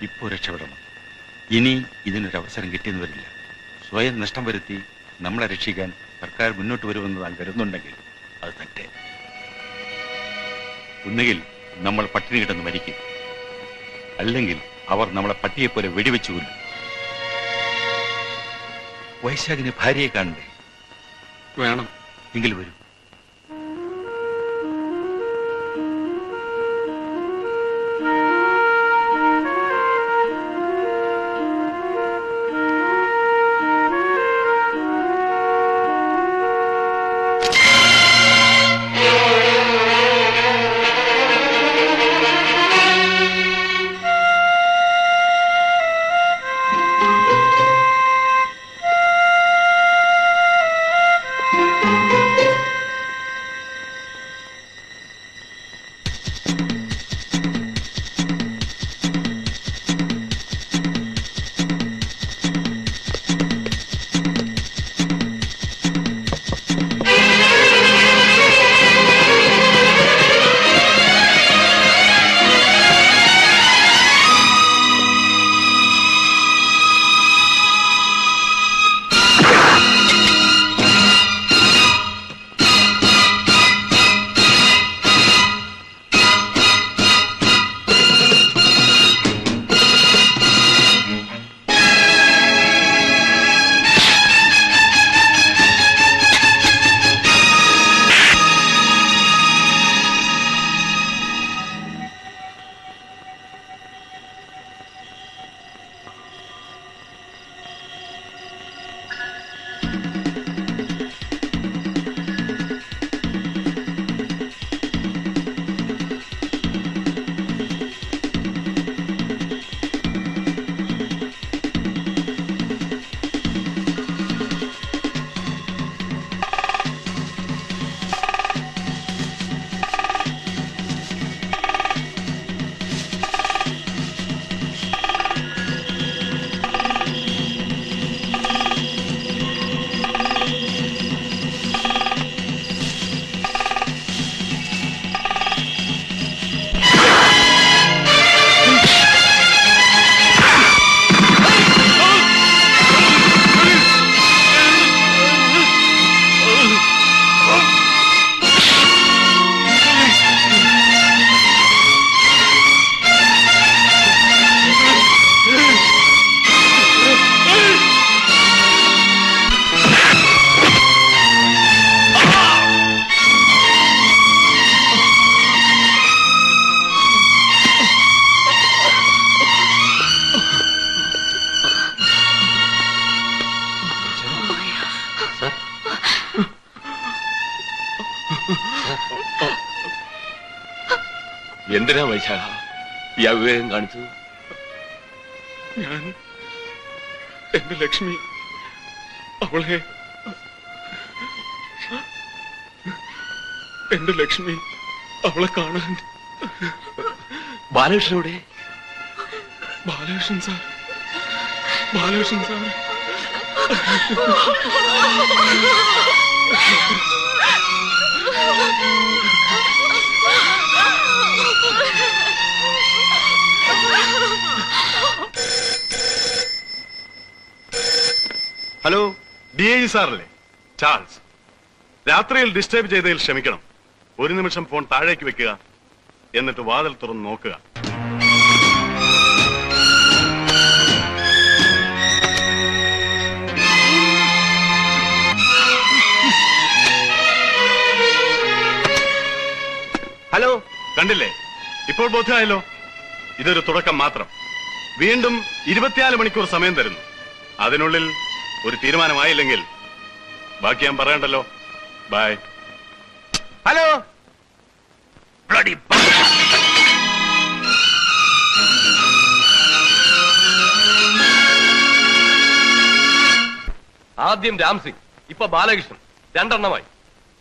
ഇപ്പോൾ രക്ഷപ്പെടണം. ഇനി ഇതിനൊരവസരം കിട്ടിയെന്ന് വരില്ല. സ്വയം നഷ്ടം വരുത്തി നമ്മളെ രക്ഷിക്കാൻ സർക്കാർ മുന്നോട്ട് വരുമെന്ന് താൻ കരുതുന്നുണ്ടെങ്കിൽ അത് തെറ്റ്. ഒന്നുകിൽ നമ്മൾ പട്ടിണി കിടന്ന് മരിക്കും, അല്ലെങ്കിൽ അവർ നമ്മളെ പട്ടിയെപ്പോലെ വെടിവെച്ചു കൊല്ലും. വൈശാഖിന് ഭാര്യയെ കാണണ്ടേ? വേണം. എങ്കിൽ വരൂ. എന്തിനാ വൈശാഖ ഈ അവിവേകം കാണിച്ചത്? ഞാൻ എന്റെ ലക്ഷ്മി അവളെ എന്റെ ലക്ഷ്മി അവളെ കാണാൻ. ബാലകൃഷ്ണനോടെ? Balakrishnan sir, Balakrishnan sir. Hello, DIG സാറല്ലേ? ചാൾസ്. രാത്രിയിൽ ഡിസ്റ്റർബ് ചെയ്തതിൽ ക്ഷമിക്കണം. ഒരു നിമിഷം ഫോൺ താഴേക്ക് വെക്കുക, എന്നിട്ട് വാതിൽ തുറന്ന് നോക്കുക. ഹലോ, കണ്ടില്ലേ? ഇപ്പോൾ ബോധ്യമായല്ലോ. ഇതൊരു തുടക്കം മാത്രം. വീണ്ടും 24 മണിക്കൂർ സമയം തരുന്നു. അതിനുള്ളിൽ ഒരു തീരുമാനമായില്ലെങ്കിൽ ബാക്കി ഞാൻ പറയണ്ടല്ലോ. ബൈ. ഹലോ. ആദ്യം രാംസിംഗ്, ഇപ്പൊ ബാലകൃഷ്ണൻ. രണ്ടെണ്ണമായി.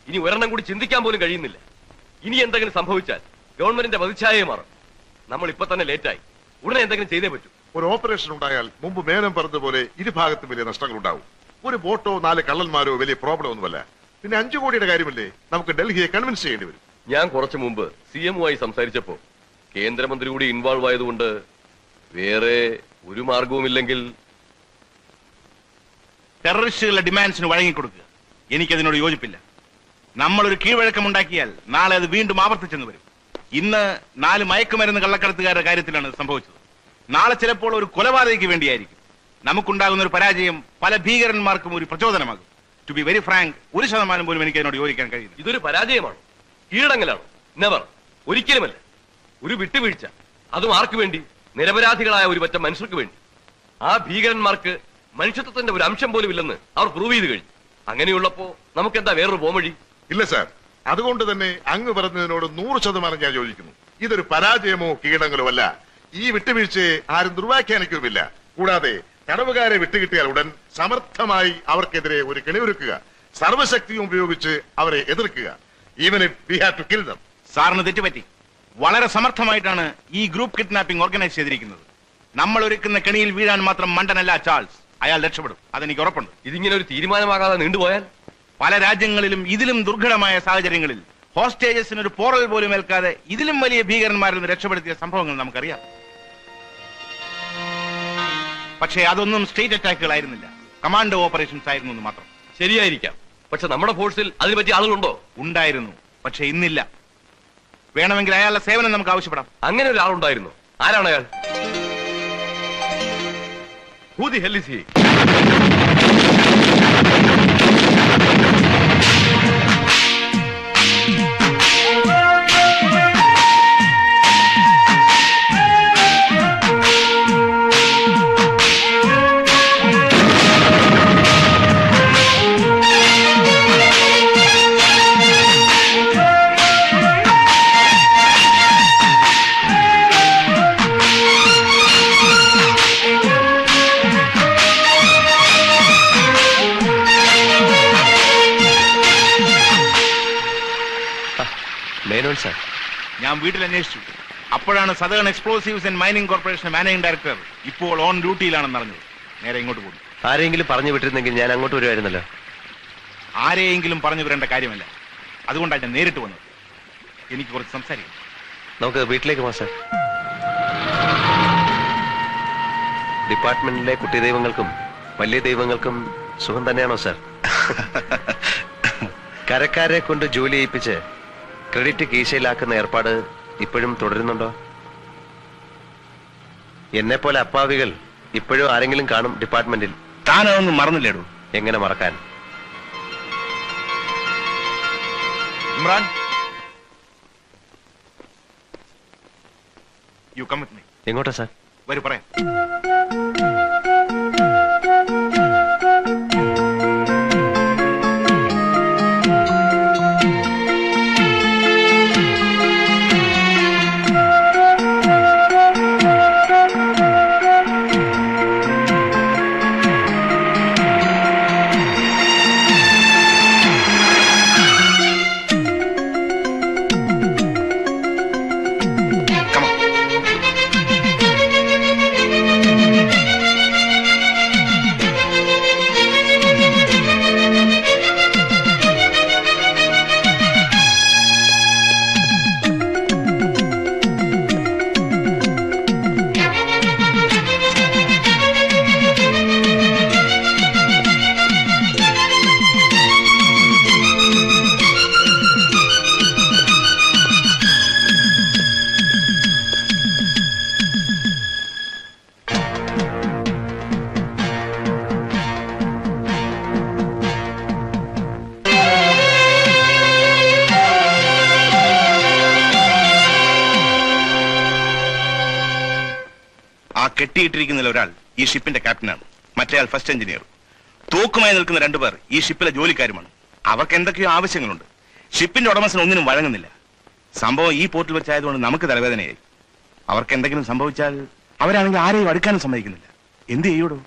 ഇനി ഒരെണ്ണം കൂടി ചിന്തിക്കാൻ പോലും കഴിയുന്നില്ല. ഇനി എന്തെങ്കിലും സംഭവിച്ചാൽ ഗവൺമെന്റിന്റെ പ്രതിച്ഛായയെ മാറും. നമ്മൾ ഇപ്പൊ തന്നെ ലേറ്റായി. ഉടനെ എന്തെങ്കിലും ചെയ്തേ പറ്റൂ. ഒരു ഓപ്പറേഷൻ ഉണ്ടായാൽ മുമ്പ് മേനം പറഞ്ഞതുപോലെ ഇരുഭാഗത്തും വലിയ നഷ്ടങ്ങൾ ഉണ്ടാവും. ഒരു ബോട്ടോ 4 കള്ളന്മാരോ വലിയ പ്രോബ്ലം ഒന്നുമല്ല. പിന്നെ 5 കോടിയുടെ കാര്യമല്ലേ, നമുക്ക് ഡൽഹിയെ കൺവിൻസ് ചെയ്യേണ്ടി വരും. ഞാൻ കുറച്ചു മുമ്പ് CM-മായി സംസാരിച്ചപ്പോ കേന്ദ്രമന്ത്രി കൂടി ഇൻവോൾവ് ആയതുകൊണ്ട് വേറെ ഒരു മാർഗവുമില്ലെങ്കിൽ ടെററിസ്റ്റുകളുടെ ഡിമാൻഡ്സിന് വഴങ്ങിക്കൊടുക്കുക. എനിക്കതിനോട് യോജിപ്പില്ല. നമ്മളൊരു കീഴ്വഴക്കമുണ്ടാക്കിയാൽ നാളെ അത് വീണ്ടും ആവർത്തിച്ചെന്ന് വരും. ഇന്ന് 4 മയക്കുമരുന്ന് കള്ളക്കടത്തുകാരുടെ കാര്യത്തിലാണ് സംഭവിച്ചത്. നാളെ ചിലപ്പോൾ ഒരു കൊലപാതകയ്ക്ക് വേണ്ടിയായിരിക്കും. നമുക്കുണ്ടാകുന്ന ഒരു പരാജയം പല ഭീകരന്മാർക്കും ഒരു പ്രചോദനമാകും. ടു ബി വെരി ഫ്രാങ്ക്, 1% പോലും എനിക്ക് അതിനോട് യോജിക്കാൻ കഴിയുന്നു. ഇതൊരു പരാജയമാണ്, കീഴടങ്ങലാണ്. നെവർ, ഒരിക്കലുമല്ല. ഒരു വിട്ടുവീഴ്ച, അതും ആർക്ക് വേണ്ടി? നിരപരാധികളായ ഒരു പറ്റം മനുഷ്യർക്ക് വേണ്ടി. ആ ഭീകരന്മാർക്ക് മനുഷ്യത്വത്തിന്റെ ഒരു അംശം പോലും ഇല്ലെന്ന് അവർ പ്രൂവ് ചെയ്ത് കഴിഞ്ഞു. അങ്ങനെയുള്ളപ്പോ നമുക്കെന്താ വേറൊരു പോംവഴി? ഇല്ല സാർ, അതുകൊണ്ട് തന്നെ അങ്ങ് പറഞ്ഞതിനോട് 100% ഞാൻ യോജിക്കുന്നു. ഇതൊരു പരാജയമോ കീഴടങ്ങലോ അല്ല. ഈ വിട്ടുവീഴ്ചയെ ആരും ദുർവ്യാഖ്യാനിക്കുമില്ല. കൂടാതെ തടവുകാരെ വിട്ടുകിട്ടിയാൽ ഉടൻ സമർത്ഥമായി അവർക്കെതിരെ ഒരു കെണിയൊരുക്കുക, സർവശക്തിയും ഉപയോഗിച്ച് അവരെ എതിർക്കുക. Even if we have to kill them. സാറിന് തെറ്റുപറ്റി. വളരെ സമർത്ഥമായിട്ടാണ് ഈ ഗ്രൂപ്പ് കിഡ്നാപ്പിംഗ് ഓർഗനൈസ് ചെയ്തിരിക്കുന്നത്. നമ്മൾ ഒരുക്കുന്ന കെണിയിൽ വീഴാൻ മാത്രം മണ്ടനല്ല ചാൾസ്. അയാൾ രക്ഷപ്പെടും, അതെനിക്ക് ഉറപ്പുണ്ട്. ഇതിങ്ങനെ ഒരു തീരുമാനമാകാതെ നീണ്ടുപോയാൽ? പല രാജ്യങ്ങളിലും ഇതിലും ദുർഘടമായ സാഹചര്യങ്ങളിൽ ഹോസ്റ്റേജസിന് ഒരു പോറൽ പോലും ഏൽക്കാതെ ഇതിലും വലിയ ഭീകരന്മാരിൽ നിന്ന് രക്ഷപ്പെടുത്തിയ സംഭവങ്ങൾ നമുക്കറിയാം. പക്ഷേ അതൊന്നും സ്റ്റേറ്റ് അറ്റാക്കുകളായിരുന്നില്ല, കമാൻഡോ ഓപ്പറേഷൻസ് ആയിരുന്നു എന്ന് മാത്രം. ശരിയായിരിക്കാം, പക്ഷെ നമ്മുടെ ഫോഴ്സിൽ അതിന് പറ്റിയ ആളുകളുണ്ടോ? ഉണ്ടായിരുന്നു, പക്ഷെ ഇന്നില്ല. വേണമെങ്കിൽ അയാളുടെ സേവനം നമുക്ക് ആവശ്യപ്പെടാം. അങ്ങനെ ഒരാളുണ്ടായിരുന്നു. ആരാണ് അയാൾ? Who the hell is he? ഞാൻ വീട്ടിൽ അന്വേഷിച്ചു. അപ്പോഴാണ് southern explosives and mining corporation managing director ഇപ്പോൾ ഓൺ ഡ്യൂട്ടിയിലാണെന്ന് അറിഞ്ഞത്. നേരെ ഇങ്ങോട്ട് പോകുന്നു. ആരെങ്കിലും പറഞ്ഞു വിട്ടിരുന്നെങ്കിൽ ഞാൻ അങ്ങോട്ട് വരുമായിരുന്നല്ലോ. ആരെയെങ്കിലും പറഞ്ഞു വരേണ്ട കാര്യമല്ല, അതുകൊണ്ടാണ് ഞാൻ നേരിട്ട് വന്നത്. എനിക്ക് കുറച്ച് സംസാരിക്കാം. നമുക്ക് വീട്ടിലേക്ക് പോകാം സാർ. ഡിപ്പാർട്ട്മെന്റിലെ കുട്ടി ദൈവങ്ങൾക്കും വലിയ ദൈവങ്ങൾക്കും സുഖം തന്നെയാണോ സാർ? കരക്കാരെ കൊണ്ട് ജോലി ചെയ്യിപ്പിച്ച് ക്രെഡിറ്റ് കീശയിലാക്കുന്ന ഏർപ്പാട് ഇപ്പോഴും തുടരുന്നുണ്ടോ? എന്നെ പോലെ അപ്പാവികൾ ഇപ്പോഴും ആരെങ്കിലും കാണും ഡിപ്പാർട്ട്മെന്റിൽ. താനതൊന്നും മറന്നില്ലേടൂ. എങ്ങനെ മറക്കാൻ? Imran, you come with me. എങ്ങോട്ടാ സാർ? വരൂ പറയാം. കെട്ടിയിട്ടിരിക്കുന്ന ഒരാൾ ഈ ഷിപ്പിന്റെ ക്യാപ്റ്റനാണ്, മറ്റേയാൾ ഫസ്റ്റ് എഞ്ചിനീയർ. തോക്കുമായി നിൽക്കുന്ന 2 പേർ ഈ ഷിപ്പിലെ ജോലിക്കാരുമാണ്. അവർക്ക് എന്തൊക്കെയോ ആവശ്യങ്ങളുണ്ട്. ഷിപ്പിന്റെ ഉടമസ്ഥൻ ഒന്നിനും വഴങ്ങുന്നില്ല. സംഭവം ഈ പോർട്ടിൽ വെച്ചായതുകൊണ്ട് നമുക്ക് തലവേദനയായി. അവർക്ക് എന്തെങ്കിലും സംഭവിച്ചാൽ അവരാണെങ്കിൽ ആരെയും അടുക്കാനും സമ്മതിക്കുന്നില്ല. എന്ത് ചെയ്യൂടോ?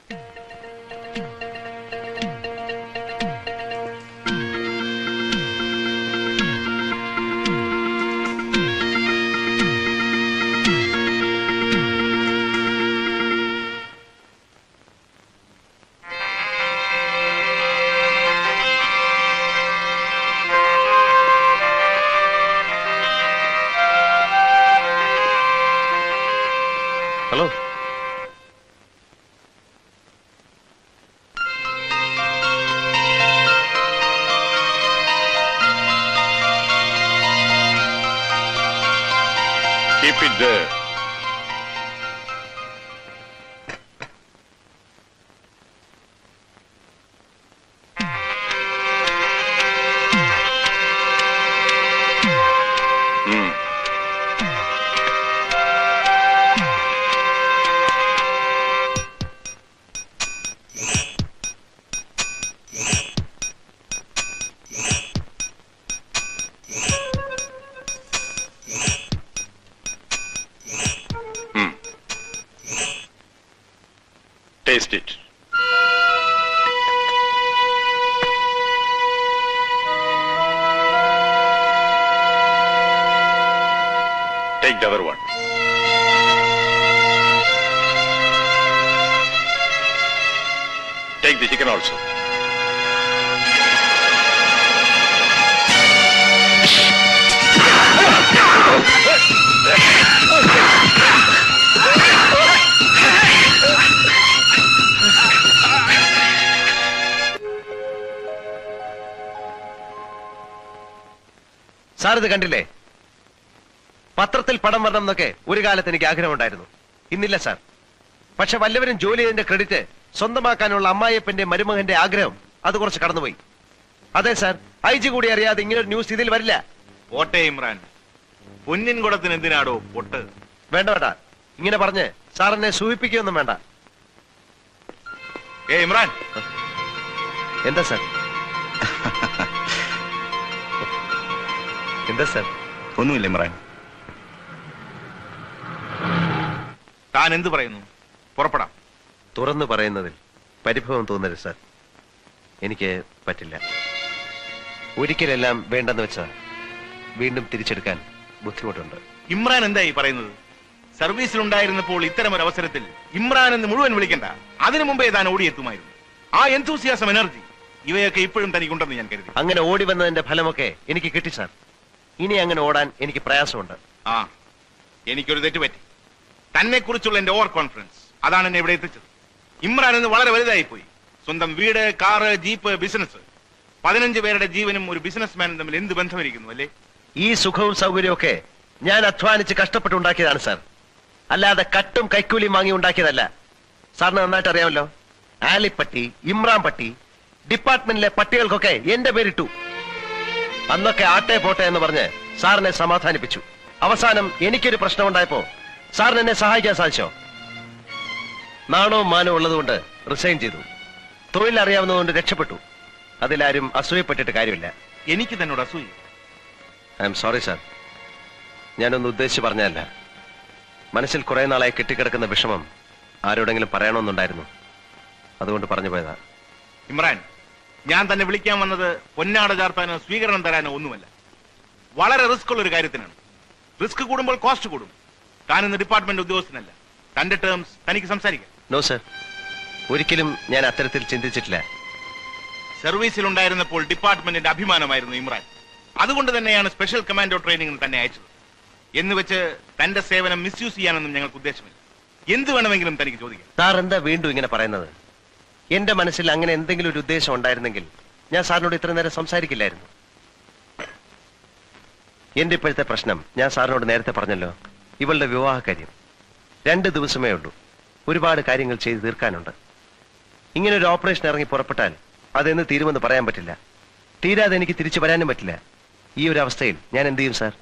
Hello, Keep it there. Taste it. Take the other one. Take the chicken also. Sir ഇത് കണ്ടില്ലേ? പത്രത്തിൽ പടം വരണം എന്നൊക്കെ ഒരു കാലത്ത് എനിക്ക് ആഗ്രഹമുണ്ടായിരുന്നു. ഇന്നില്ല സാർ. പക്ഷെ വല്ലവരും ജോലി ചെയ്തതിന്റെ ക്രെഡിറ്റ് സ്വന്തമാക്കാനുള്ള അമ്മായിയപ്പന്റെ മരുമകന്റെ ആഗ്രഹം അത് കുറച്ച് കടന്നുപോയി. അതെ സാർ, IG കൂടി അറിയാതെ ഇങ്ങനൊരു ന്യൂസ് ഇതിൽ വരില്ല. പോട്ടെ ഇമ്രാൻ, പൊന്നിൻ കുടത്തിന് എന്തിനാടോ പൊട്ട്? വേണ്ട വേണ്ട, ഇങ്ങനെ പറഞ്ഞ് സാർ എന്നെ സൂചിപ്പിക്കുകയൊന്നും വേണ്ട. ഇമ്രാൻ, എന്താ സാർ? എന്താ സാർ? ഒന്നുമില്ല ഇമ്രാൻ. താൻ എന്ത് പറയുന്നു? പുറപ്പെടാം. തുറന്നു പറയുന്നതിൽ പരിഭവം തോന്നരുത് സാർ. എനിക്ക് പറ്റില്ല. ഒരിക്കലെല്ലാം വേണ്ടെന്ന് വെച്ചാൽ വീണ്ടും തിരിച്ചെടുക്കാൻ ബുദ്ധിമുട്ടുണ്ട്. ഇമ്രാൻ എന്താ ഈ പറയുന്നത്? സർവീസിലുണ്ടായിരുന്നപ്പോൾ ഇത്തരം ഒരു അവസരത്തിൽ ഇമ്രാൻ എന്ന് മുഴുവൻ വിളിക്കണ്ട. അതിനു മുമ്പേ താൻ ഓടിയെത്തുമായിരുന്നു. ആ എന്തൂസിയാസം, എനർജി ഇവയൊക്കെ ഇപ്പോഴും തനിക്കുണ്ടെന്ന് ഞാൻ കരുതി. അങ്ങനെ ഓടി വന്നതിന്റെ ഫലമൊക്കെ എനിക്ക് കിട്ടി സാർ. ഇനി അങ്ങനെ ഓടാൻ എനിക്ക് പ്രയാസമുണ്ട്. ആ, എനിക്കൊരു തെറ്റുപറ്റി. തന്നെ കുറിച്ചുള്ള എന്റെ ഓവർ കോൺഫിഡൻസ് അതാണ് എന്നെ ഇവിടെ എത്തിച്ചത്. ഇമ്രാൻ എന്ന് വളരെ വലുതായി പോയി. സ്വന്തം വീട്, കാറ്, ജീപ്പ്, ബിസിനസ്. 15 പേരുടെ ജീവനും ഒരു ബിസിനസ്മാനും തമ്മിൽ എന്ത് ബന്ധമിരിക്കുന്നു അല്ലേ? ഈ സുഖവും സൗകര്യവും ഒക്കെ ഞാൻ അധ്വാനിച്ച് കഷ്ടപ്പെട്ടുണ്ടാക്കിയതാണ് സാർ. അല്ലാതെ കട്ടും കൈക്കൂലിയും വാങ്ങി ഉണ്ടാക്കിയതല്ല. സാറിന് നന്നായിട്ട് അറിയാമല്ലോ. ആലിപ്പട്ടി, ഇമ്രാൻ പട്ടി, ഡിപ്പാർട്ട്മെന്റിലെ പട്ടികൾക്കൊക്കെ എന്റെ പേരിട്ടു. അന്നൊക്കെ ആട്ടെ പോട്ടെ എന്ന് പറഞ്ഞ് സാറിനെ സമാധാനിപ്പിച്ചു. അവസാനം എനിക്കൊരു പ്രശ്നം ഉണ്ടായപ്പോ സാറിന് എന്നെ സഹായിക്കാൻ സാധിച്ചോ? നാണവും മാനവും ഉള്ളതുകൊണ്ട് റിസൈൻ ചെയ്തു. തൊഴിൽ അറിയാവുന്നതുകൊണ്ട് രക്ഷപ്പെട്ടു. അതിലാരും അസൂയപ്പെട്ടിട്ട് കാര്യമില്ല. എനിക്ക് തന്നോട് അസൂയ? I am sorry sir. ഞാനൊന്ന് ഉദ്ദേശിച്ച് പറഞ്ഞതല്ല. മനസ്സിൽ കുറെ നാളായി കെട്ടിക്കിടക്കുന്ന വിഷമം ആരോടെങ്കിലും പറയണമെന്നുണ്ടായിരുന്നു. അതുകൊണ്ട് പറഞ്ഞു പോയതാ. ഇമ്രാൻ, ഞാൻ തന്നെ വിളിക്കാൻ വന്നത് പൊന്നാട ചാർത്താനോ സ്വീകരണം തരാനോ ഒന്നുമല്ല. വളരെ റിസ്ക് ഉള്ള ഒരു കാര്യത്തിനാണ്. റിസ്ക് കൂടുമ്പോൾ കോസ്റ്റ് കൂടും. താനിന്ന് ഡിപ്പാർട്ട്മെന്റ് ഉദ്യോഗസ്ഥനല്ല. തന്റെ ടേംസ് തനിക്ക് സംസാരിക്കാം. നോ സർ, ഒരിക്കലും ഞാൻ അത്തരത്തിൽ ചിന്തിച്ചിട്ടില്ല. സർവീസിലുണ്ടായിരുന്നപ്പോൾ ഡിപ്പാർട്ട്മെന്റിന്റെ അഭിമാനമായിരുന്നു ഇമ്രാൻ. അതുകൊണ്ട് തന്നെയാണ് സ്പെഷ്യൽ കമാൻഡോ ട്രെയിനിങ്ങിന് തന്നെ അയച്ചത്. എന്ന് വെച്ച് തന്റെ സേവനം മിസ്യൂസ് ചെയ്യാനൊന്നും ഞങ്ങൾക്ക് ഉദ്ദേശമില്ല. എന്ത് വേണമെങ്കിലും തനിക്ക് ചോദിക്കാം. സാർ എന്താ വീണ്ടും ഇങ്ങനെ പറയുന്നത്? എന്റെ മനസ്സിൽ അങ്ങനെ എന്തെങ്കിലും ഒരു ഉദ്ദേശം ഉണ്ടായിരുന്നെങ്കിൽ ഞാൻ സാറിനോട് ഇത്ര നേരം സംസാരിക്കില്ലായിരുന്നു. എന്റെ ഇപ്പോഴത്തെ പ്രശ്നം ഞാൻ സാറിനോട് നേരത്തെ പറഞ്ഞല്ലോ. ഇവളുടെ വിവാഹ കാര്യം. 2 ദിവസമേ ഉള്ളൂ. ഒരുപാട് കാര്യങ്ങൾ ചെയ്ത് തീർക്കാനുണ്ട്. ഇങ്ങനെ ഒരു ഓപ്പറേഷൻ ഇറങ്ങി പുറപ്പെട്ടാൽ അതെന്ന് തീരുമെന്ന് പറയാൻ പറ്റില്ല. തീരാതെ എനിക്ക് തിരിച്ചു വരാനും പറ്റില്ല. ഈ ഒരു അവസ്ഥയിൽ ഞാൻ എന്ത് ചെയ്യും സാർ?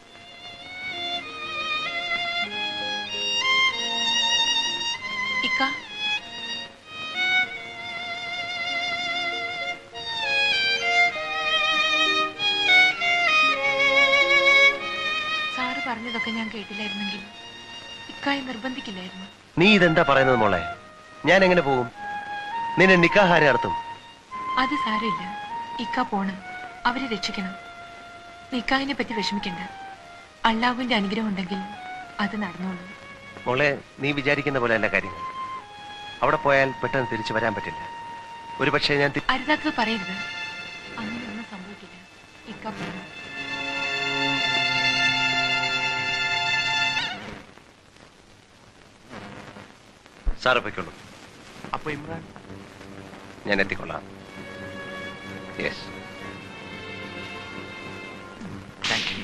സാറ് പറഞ്ഞതൊക്കെ ഞാൻ കേട്ടില്ലായിരുന്നെങ്കിൽ ഇക്കായി നിർബന്ധിക്കില്ലായിരുന്നു. നീ ഇതെന്താ പറയുന്നത് മോളെ? ഞാൻ എങ്ങനെ പോകും? നിന്നെ നിക്കാഹാര നടത്തും? അത് സാരമില്ല. ഇക്ക പോണം. അവരെ രക്ഷിക്കണം. നിക്കാഹിനെ പറ്റി വിഷമിക്കണ്ട. അള്ളാഹുവിന്റെ അനുഗ്രഹം ഉണ്ടെങ്കിൽ അത് നടന്നോളൂ. മോളെ, നീ വിചാരിക്കുന്ന പോലെ അല്ല കാര്യങ്ങൾ. അവിടെ പോയാൽ പെട്ടെന്ന് തിരിച്ചു വരാൻ പറ്റില്ല. ഒരു പക്ഷേ ഞാൻ അരുതാത്തത് പറയരുത്. അങ്ങനെയൊന്നും സംഭവിക്കില്ല. ഇക്ക പോണം. സാറ് പൊയ്ക്കോളൂ. അപ്പൊ ഇമ്രാൻ? ഞാൻ എത്തിക്കൊള്ളാം. Yes. Thank you.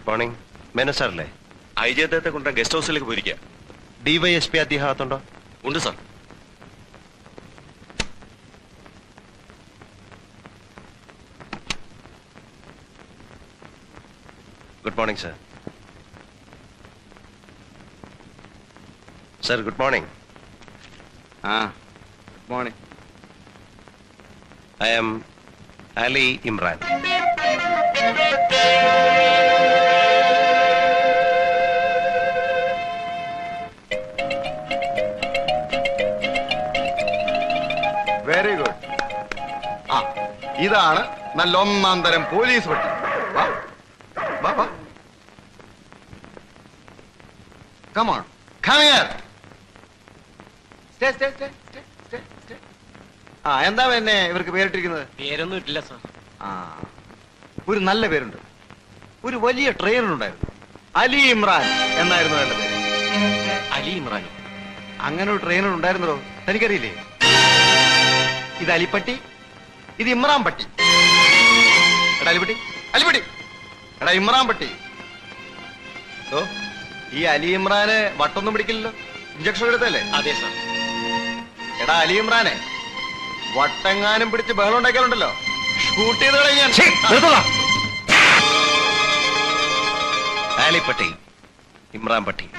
Morning. Menon സാറല്ലേ? ഐ ജി അദ്ദേഹത്തെ കൊണ്ട് ഗസ്റ്റ് ഹൗസിലേക്ക് പോയിരിക്കുക. DYSP അദ്ദേഹം അകത്തുണ്ടോ? ഉണ്ട് sir. Good morning sir. Sir good morning. Good morning. I am Ali Imran. Very good. ഇതാണ് നല്ല ഒന്നാം തരം പോലീസ് പട്ടി. വാ വാ വാ. Come on. Come here. Stay, stay, stay, stay, stay, stay. എന്താ പിന്നെ ഇവർക്ക് പേരിട്ടിരിക്കുന്നത്? പേരൊന്നും ഇട്ടില്ല സാർ. ഒരു നല്ല പേരുണ്ട്. ഒരു വലിയ ട്രെയിനർ ഉണ്ടായിരുന്നു, അലി ഇമ്രാൻ എന്നായിരുന്നു അയാളുടെ പേര്. അലി ഇമ്രാൻ. അങ്ങനെ ഒരു ട്രെയിനർ ഉണ്ടായിരുന്നോ? തനിക്കറിയില്ലേ? ഇത് അലിപ്പട്ടി, ഇത് ഇമ്രാൻ പട്ടി. എടാ അലിപ്പട്ടി, അലിപ്പട്ടി, എടാ ഇമ്രാൻ പട്ടി. ഈ അലി ഇമ്രാന് വട്ടൊന്നും പിടിക്കില്ലല്ലോ, ഇഞ്ചക്ഷൻ എടുത്തല്ലേ? അതെ സാർ. എടാ അലി ഇമ്രാനെ വട്ടെങ്ങാനും പിടിച്ച് ബഹളം ഉണ്ടാക്കിയാലുണ്ടല്ലോ, ഷൂട്ട് ചെയ്ത് കളയാൻ. ആലി പട്ടേൽ, ഇമ്രാൻ പട്ടേൽ.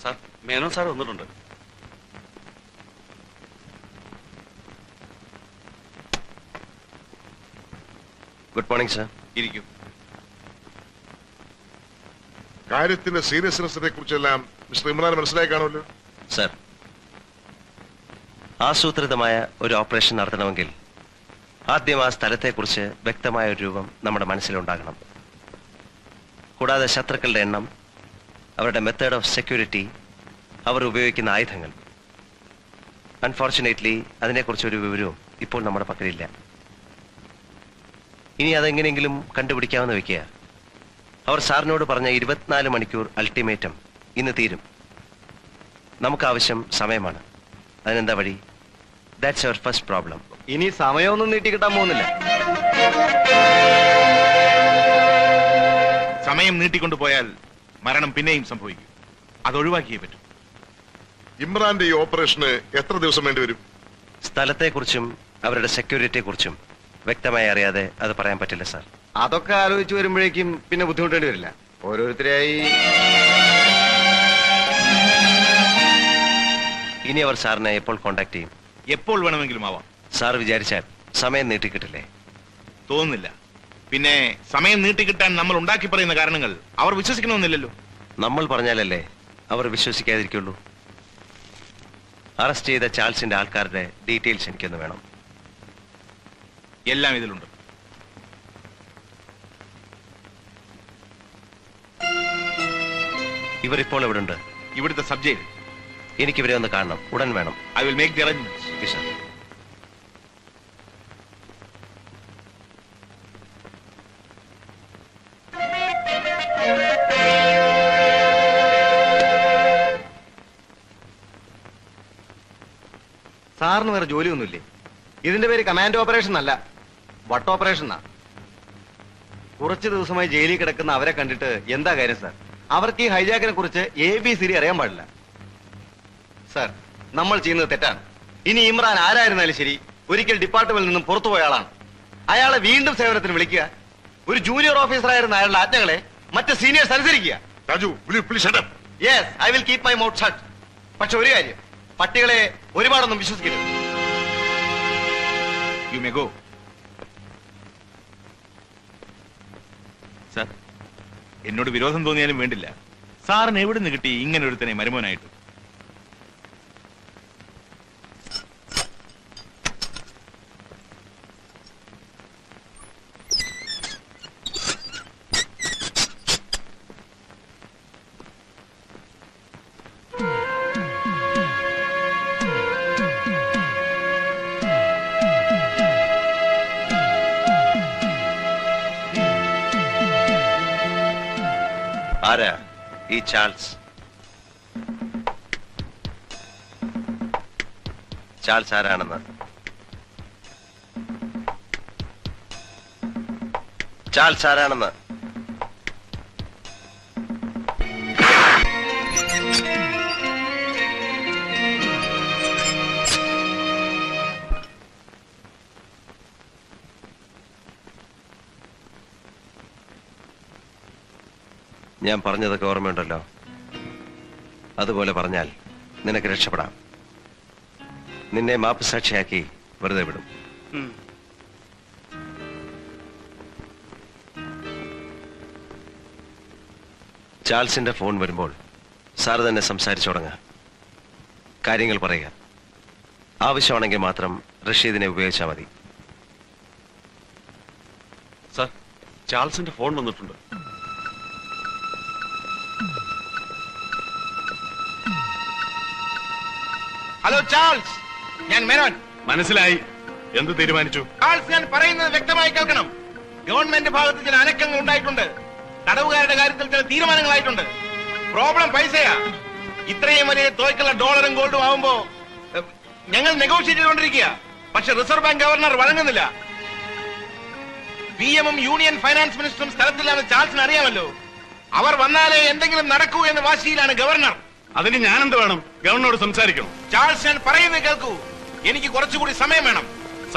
സാർ, മേനോൻ സാർ വന്നിട്ടുണ്ട്. Good morning sir. ഇരിക്കും. കാര്യത്തിന്റെ സീരിയസ്നെസിനെ കുറിച്ചെല്ലാം മിസ്റ്റർ ഇമ്രാൻ മനസ്സിലായി കാണുമല്ലോ. സർ, ആസൂത്രിതമായ ഒരു ഓപ്പറേഷൻ നടത്തണമെങ്കിൽ ആദ്യം ആ സ്ഥലത്തെക്കുറിച്ച് വ്യക്തമായ ഒരു രൂപം നമ്മുടെ മനസ്സിലുണ്ടാകണം. കൂടാതെ ശത്രുക്കളുടെ എണ്ണം, അവരുടെ മെത്തേഡ് ഓഫ് സെക്യൂരിറ്റി, അവർ ഉപയോഗിക്കുന്ന ആയുധങ്ങൾ. അൺഫോർച്ചുനേറ്റ്ലി അതിനെക്കുറിച്ചൊരു വിവരവും ഇപ്പോൾ നമ്മുടെ പക്കലില്ല. ഇനി അതെങ്ങനെയെങ്കിലും കണ്ടുപിടിക്കാമെന്ന് വെക്കുക. അവർ സാറിനോട് പറഞ്ഞ 24 മണിക്കൂർ അൾട്ടിമേറ്റം ഇന്ന് തീരും. നമുക്കാവശ്യം സമയമാണ്. അതിനെന്താ വഴി? That's our first problem. ഇനി സമയമൊന്നും നീട്ടിക്കിട്ടാൻ പോകുന്നില്ല. സമയം നീട്ടിക്കൊണ്ടു പോയാൽ മരണം പിന്നെയും സംഭവിക്കും. അത് ഒഴിവാക്കിയേ പറ്റും. ഇമ്രാന്റെ ഈ ഓപ്പറേഷന് എത്ര ദിവസം വേണ്ടി വരും? സ്ഥലത്തെക്കുറിച്ചും അവരുടെ സെക്യൂരിറ്റിയെക്കുറിച്ചും വ്യക്തമായി അറിയാതെ അത് പറയാൻ പറ്റില്ല സാർ. അതൊക്കെ ആലോചിച്ച് വരുമ്പോഴേക്കും പിന്നെ ബുദ്ധിമുട്ടേണ്ടി വരില്ല. ഓരോരുത്തരെയായി ഇനി അവർ സാറിനെ എപ്പോൾ കോണ്ടാക്ട് ചെയ്യും? എപ്പോൾ വേണമെങ്കിലും ആവാം. സാർ വിചാരിച്ചാൽ സമയം നീട്ടിക്കിട്ടില്ലേ? തോന്നുന്നില്ല. പിന്നെ സമയം നീട്ടിക്കിട്ടാൻ നമ്മൾ ഉണ്ടാക്കി പറയുന്ന കാരണങ്ങൾ അവർ വിശ്വസിക്കണമെന്നില്ലല്ലോ. നമ്മൾ പറഞ്ഞാലല്ലേ അവർ വിശ്വസിക്കാതിരിക്കുള്ളൂ. അറസ്റ്റ് ചെയ്ത ചാൾസിന്റെ ആൾക്കാരുടെ ഡീറ്റെയിൽസ് എനിക്കൊന്ന് വേണം. എല്ലാം ഇതിലുണ്ട്. ഇവർ ഇപ്പോൾ എവിടെ ഉണ്ട്? ഇവിടുത്തെ സബ് ജയിൽ. എനിക്ക് ഇവരെ ഒന്ന് കാണണം, ഉടൻ വേണം. I will make the arrangements. Okay sir. സാറിന് വേറെ ജോലിയൊന്നുമില്ലേ? ഇതിന്റെ പേര് കമാൻഡോ ഓപ്പറേഷൻ അല്ല, വട്ട് ഓപ്പറേഷൻ എന്നാ. കുറച്ചു ദിവസമായി ജയിലിൽ കിടക്കുന്ന അവരെ കണ്ടിട്ട് എന്താ കാര്യം സാർ? അവർക്ക് ഈ ഹൈജാക്കിനെ കുറിച്ച് ABCD അറിയാൻ പാടില്ല. സാർ, നമ്മൾ ചെയ്യുന്നത് തെറ്റാണ്. ഇനി ഇമ്രാൻ ആരായിരുന്നാലും ശരി, ഒരിക്കൽ ഡിപ്പാർട്ട്മെന്റിൽ നിന്നും പുറത്തുപോയ ആളാണ്. അയാളെ വീണ്ടും സേവനത്തിന് വിളിക്കുക, ഒരു ജൂനിയർ ഓഫീസറായിരുന്ന അയാളുടെ ആജ്ഞകളെ മറ്റ് സീനിയേഴ്സ് അനുസരിക്കുക. Raju, will you please shut up? Yes, I will keep my mouth shut. പക്ഷെ ഒരു കാര്യം, പട്ടികളെ ഒരുപാടൊന്നും വിശ്വസിക്കരുത്. You may go. സാർ, എന്നോട് വിരോധം തോന്നിയാലും വേണ്ടില്ല. സാറിന് എവിടെ നിന്ന് കിട്ടി ഇങ്ങനെ ഒരുത്തനെ മരുമോനായിട്ട്? ആരാ ഈ ചാൾസ്? ചാൾസ് ആരാണെന്ന് ചാൾസ് ആരാണെന്ന് ഞാൻ പറഞ്ഞതൊക്കെ ഓർമ്മയുണ്ടല്ലോ. അതുപോലെ പറഞ്ഞാൽ നിനക്ക് രക്ഷപ്പെടാം. നിന്നെ മാപ്പ് സാക്ഷിയാക്കി വെറുതെ വിടും. ചാൾസിന്റെ ഫോൺ വരുമ്പോൾ സാറ് തന്നെ സംസാരിച്ചു തുടങ്ങുക. കാര്യങ്ങൾ പറയുക. ആവശ്യമാണെങ്കിൽ മാത്രം റഷീദിനെ ഉപയോഗിച്ചാൽ മതി. സാർ, ചാൾസിന്റെ ഫോൺ വന്നിട്ടുണ്ട്. ഹലോ ചാൾസ്, ഞാൻ മേനോൻ. മനസ്സിലായി. എന്ത് തീരുമാനിച്ചു? ചാൾസ്, ഞാൻ പറയുന്നത് വ്യക്തമായി കേൾക്കണം. ഗവൺമെന്റ് ഭാഗത്ത് ചില അനക്കങ്ങൾ ഉണ്ടായിട്ടുണ്ട്. തടവുകാരുടെ കാര്യത്തിൽ ചില തീരുമാനങ്ങളായിട്ടുണ്ട്. പ്രോബ്ലം പൈസയാ. ഇത്രയും വലിയ തുകയ്ക്കുള്ള ഡോളറും ഗോൾഡും ആവുമ്പോ ഞങ്ങൾ നെഗോഷിയേറ്റ് ചെയ്തുകൊണ്ടിരിക്കുക. പക്ഷെ റിസർവ് ബാങ്ക് ഗവർണർ വഴങ്ങുന്നില്ല. PM-ഉം യൂണിയൻ ഫൈനാൻസ് മിനിസ്റ്ററും സ്ഥലത്തില്ലാന്ന് ചാൾസിന് അറിയാമല്ലോ. അവർ വന്നാലേ എന്തെങ്കിലും നടക്കൂ എന്ന വാശിയിലാണ് ഗവർണർ. അതിന് ഞാനെന്ത് വേണം? ഗവർണറോട് സംസാരിക്കണം. ചാൾസ്, ഞാൻ പറയുന്നത് കേൾക്കൂ. എനിക്ക് കുറച്ചുകൂടി സമയം വേണം.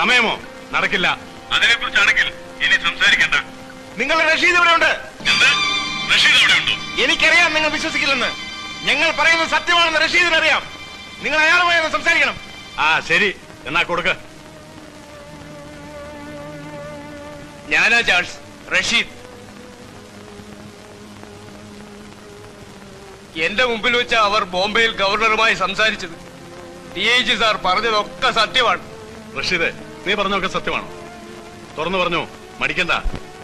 സമയമോ? നടക്കില്ല. അതിനെ കുറിച്ചാണെങ്കിൽ ഇനി സംസാരിക്കണ്ട. നിങ്ങളുടെ റഷീദ് ഇവിടെ ഉണ്ട്. റഷീദ് അവിടെ ഉണ്ടോ? എനിക്കറിയാം നിങ്ങൾ വിശ്വസിക്കില്ലെന്ന്. ഞങ്ങൾ പറയുന്നത് സത്യമാണെന്ന് റഷീദിന് അറിയാം. നിങ്ങൾ അയാളുമായി ഒന്ന് സംസാരിക്കണം. ആ ശരി, എന്നാ കൊടുക്ക. ഞാനാ ചാൾസ്, റഷീദ്. എന്റെ മുമ്പിൽ വെച്ച അവർ ബോംബെയിൽ ഗവർണറുമായി സംസാരിച്ചത്. DIG സാർ പറഞ്ഞതൊക്കെ സത്യമാണ്. റഷീദ്, നീ പറഞ്ഞൊക്കെ സത്യമാണോ? തുറന്നു പറഞ്ഞു, മടിക്കണ്ട.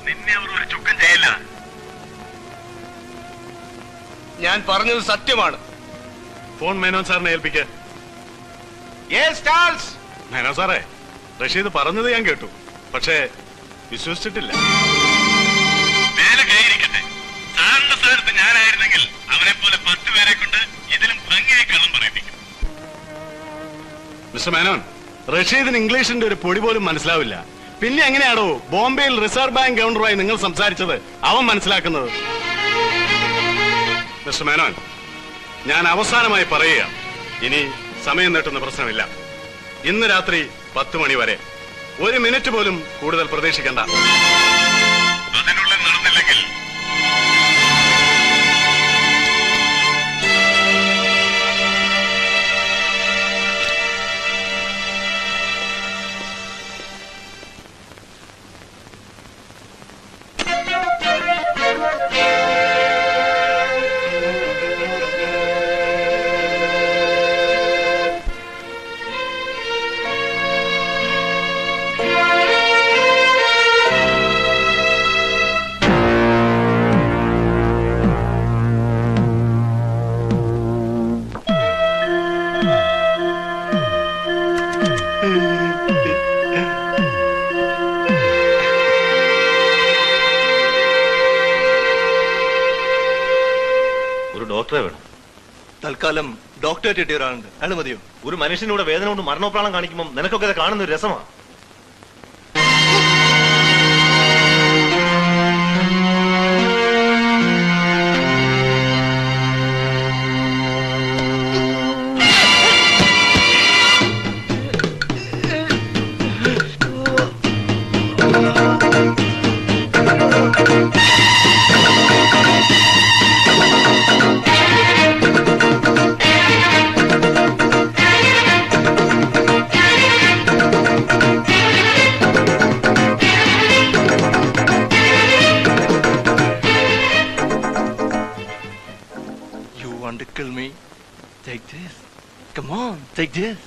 നിന്നെ അവർ ഒരു ചുക്കം ചെയ്യില്ല. ഞാൻ പറഞ്ഞത് സത്യമാണ്. ഫോൺ മേനോൻ സാറിനെ ഏൽപ്പിക്ക. ചാൾസ്. മേനോൻ സാറേ, റഷീദ് പറഞ്ഞത് ഞാൻ കേട്ടു. പക്ഷേ വിശ്വസിച്ചിട്ടില്ല. സാറിന്റെ സ്ഥാനത്ത് ഞാനായിരുന്നെങ്കിൽ അവനെ പോലെ 10 പേരെ കൊണ്ട് ഇതിലും ഭംഗിയായി കള്ളം പറയിപ്പിക്കും. മിസ്റ്റർ മേനോൻ, റഷീദിന് ഇംഗ്ലീഷിന്റെ ഒരു പൊടി പോലും മനസ്സിലാവില്ല. പിന്നെ എങ്ങനെയാണോ ബോംബെയിൽ റിസർവ് ബാങ്ക് ഗവർണറുമായി നിങ്ങൾ സംസാരിച്ചത് അവൻ മനസ്സിലാക്കുന്നത്? മിസ്റ്റർ മേനോൻ, ഞാൻ അവസാനമായി പറയുക, ഇനി സമയം നീട്ടുന്ന പ്രശ്നമില്ല. ഇന്ന് രാത്രി 10 മണി വരെ 1 മിനിറ്റ് പോലും കൂടുതൽ പ്രതീക്ഷിക്കണ്ട. അതിനുള്ളിൽ നടന്നില്ലെങ്കിൽ ഡോക്ടറെ വേണം. തൽക്കാലം ഡോക്ടറേറ്റ് കിട്ടിയ ഒരാളുണ്ട്. അയാൾ മതിയോ? ഒരു മനുഷ്യനൂടെ വേദന കൊണ്ട് മരണോപ്രാളം കാണിക്കുമ്പോൾ നിനക്കൊക്കെ ഇത് കാണുന്ന ഒരു രസമാണ്. Want to kill me? Take this. Come on, take this.